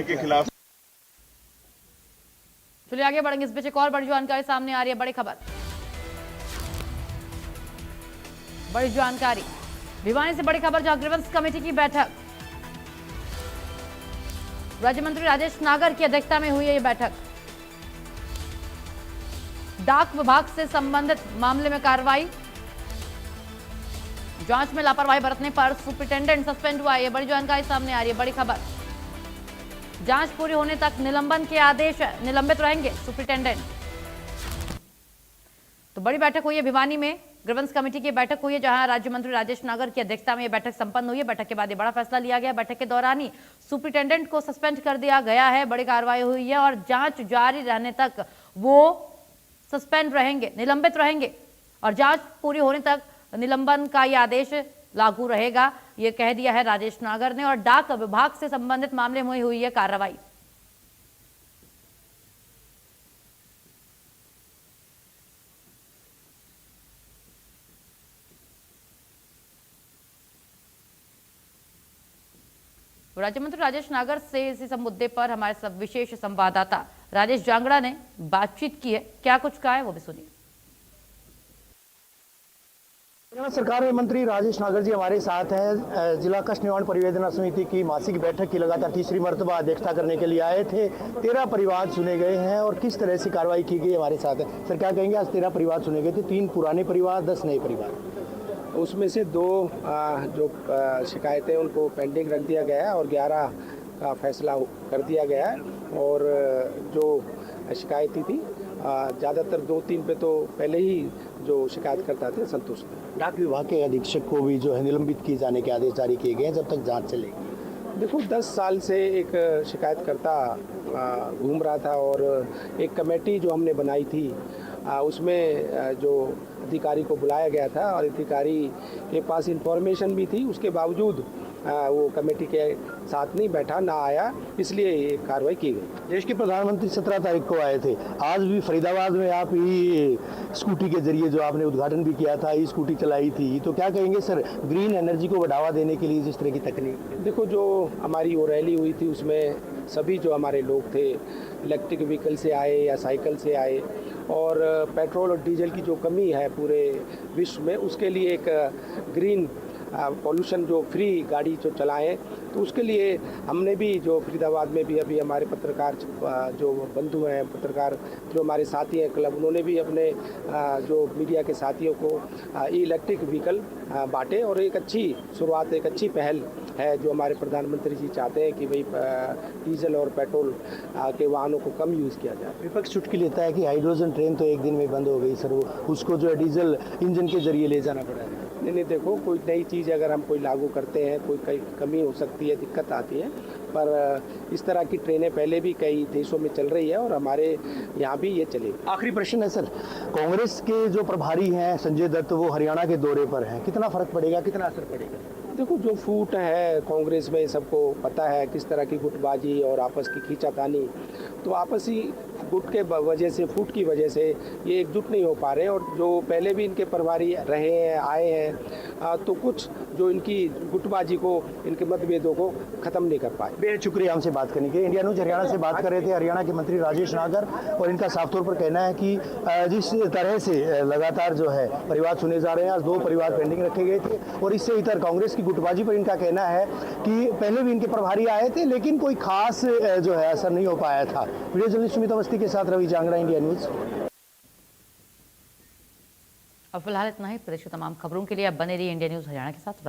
के खिलाफ। चलिए आगे बढ़ेंगे। इस बीच एक और बड़ी जानकारी सामने आ रही है। बड़ी खबर, बड़ी जानकारी भिवानी से बड़ी खबर, जहां ग्रीवेंस कमेटी की बैठक, राज्य मंत्री राजेश नागर की अध्यक्षता में हुई है ये बैठक। डाक विभाग से संबंधित मामले में कार्रवाई, जांच में लापरवाही बरतने पर सुपरिटेंडेंट सस्पेंड हुआ है। ये बड़ी जानकारी सामने आ रही है। बड़ी खबर, जांच पूरी होने तक निलंबन के आदेश, निलंबित रहेंगे सुपरिटेंडेंट। तो बड़ी बैठक हुई है भिवानी में, ग्रीवेंस कमेटी की बैठक हुई है, जहां राज्य मंत्री राजेश नागर की अध्यक्षता में यह बैठक संपन्न हुई है। बैठक के बाद ये बड़ा फैसला लिया गया। बैठक के दौरान ही सुपरिटेंडेंट को सस्पेंड कर दिया गया है। बड़ी कार्रवाई हुई है और जांच जारी रहने तक वो सस्पेंड रहेंगे, निलंबित रहेंगे और जांच पूरी होने तक निलंबन का यह आदेश लागू रहेगा, ये कह दिया है राजेश नागर ने। और डाक विभाग से संबंधित मामले में हुई है कार्रवाई। राज्य मंत्री राजेश नागर से इसी मुद्दे पर हमारे सब विशेष संवाददाता राजेश जांगड़ा ने बातचीत की है। क्या कुछ कहा है वो भी सुनिए। हरियाणा सरकार में मंत्री राजेश नागर जी हमारे साथ हैं। जिला कष्ट निवारण परियोजना समिति की मासिक बैठक की लगातार तीसरी मर्तबा अध्यक्षता करने के लिए आए थे। 13 परिवार चुने गए हैं और किस तरह से कार्रवाई की गई हमारे साथ है। सर क्या कहेंगे, आज 13 परिवार चुने गए थे, 3 पुराने परिवार, 10 नए परिवार। उसमें से 2 जो शिकायतें उनको पेंडिंग रख दिया गया है और 11 का फैसला कर दिया गया है। और जो शिकायती थी ज़्यादातर 2-3 पे तो पहले ही जो शिकायतकर्ता थे संतुष्ट थे। डाक विभाग के अधीक्षक को भी जो है निलंबित किए जाने के आदेश जारी किए गए हैं, जब तक जांच चलेगी। देखो 10 साल से एक शिकायतकर्ता घूम रहा था और एक कमेटी जो हमने बनाई थी उसमें जो अधिकारी को बुलाया गया था और अधिकारी के पास इंफॉर्मेशन भी थी, उसके बावजूद वो कमेटी के साथ नहीं बैठा, ना आया, इसलिए ये कार्रवाई की गई। देश के प्रधानमंत्री 17 तारीख को आए थे। आज भी फरीदाबाद में आप ई स्कूटी के जरिए जो आपने उद्घाटन भी किया था, ई स्कूटी चलाई थी, तो क्या कहेंगे सर, ग्रीन एनर्जी को बढ़ावा देने के लिए जिस तरह की तकनीक। देखो जो हमारी वो रैली हुई थी उसमें सभी जो हमारे लोग थे इलेक्ट्रिक व्हीकल से आए या साइकिल से आए और पेट्रोल और डीजल की जो कमी है पूरे विश्व में, उसके लिए एक ग्रीन पॉल्यूशन जो फ्री गाड़ी जो चलाएं, तो उसके लिए हमने भी जो फरीदाबाद में भी अभी हमारे पत्रकार जो बंधु हैं, पत्रकार जो हमारे साथी हैं क्लब, उन्होंने भी अपने जो मीडिया के साथियों को इलेक्ट्रिक व्हीकल बांटे और एक अच्छी शुरुआत, एक अच्छी पहल है जो हमारे प्रधानमंत्री जी चाहते हैं कि भाई डीजल और पेट्रोल के वाहनों को कम यूज़ किया जाए। विपक्ष चुटकी लेता है कि हाइड्रोजन ट्रेन तो एक दिन में बंद हो गई सर, वो उसको जो है डीजल इंजन के जरिए ले जाना पड़ा है। नहीं, देखो कोई नई चीज़ अगर हम कोई लागू करते हैं, कोई कई कमी हो सकती है, दिक्कत आती है, पर इस तरह की ट्रेनें पहले भी कई देशों में चल रही है और हमारे यहाँ भी ये चलेगी। आखिरी प्रश्न है सर, कांग्रेस के जो प्रभारी हैं संजय दत्त, वो हरियाणा के दौरे पर हैं, कितना फर्क पड़ेगा, कितना असर पड़ेगा? देखो जो फूट है कांग्रेस में सबको पता है, किस तरह की गुटबाजी और आपस की खींचातानी, तो आपसी गुट के वजह से, फूट की वजह से ये एकजुट नहीं हो पा रहे। और जो पहले भी इनके प्रभारी रहे हैं, आए हैं, तो कुछ जो इनकी गुटबाजी को, इनके मतभेदों को ख़त्म नहीं कर पाए। बेहद शुक्रिया हमसे बात करने के। इंडिया न्यूज हरियाणा से बात कर रहे थे हरियाणा के मंत्री राजेश नागर, और इनका साफ तौर पर कहना है कि जिस तरह से लगातार जो है परिवार चुने जा रहे हैं, आज 2 परिवार पेंडिंग रखे गए थे और इससे इतर कांग्रेस की गुटबाजी पर इनका कहना है कि पहले भी इनके प्रभारी आए थे लेकिन कोई खास जो है असर नहीं हो पाया था। वीडियो जर्नलिस्ट सुमित अवस्थी के साथ रवि जांगड़ा, इंडिया न्यूज। अब फिलहाल इतना ही। प्रदेश की तमाम खबरों के लिए अब बने रहिए इंडिया न्यूज हरियाणा के साथ।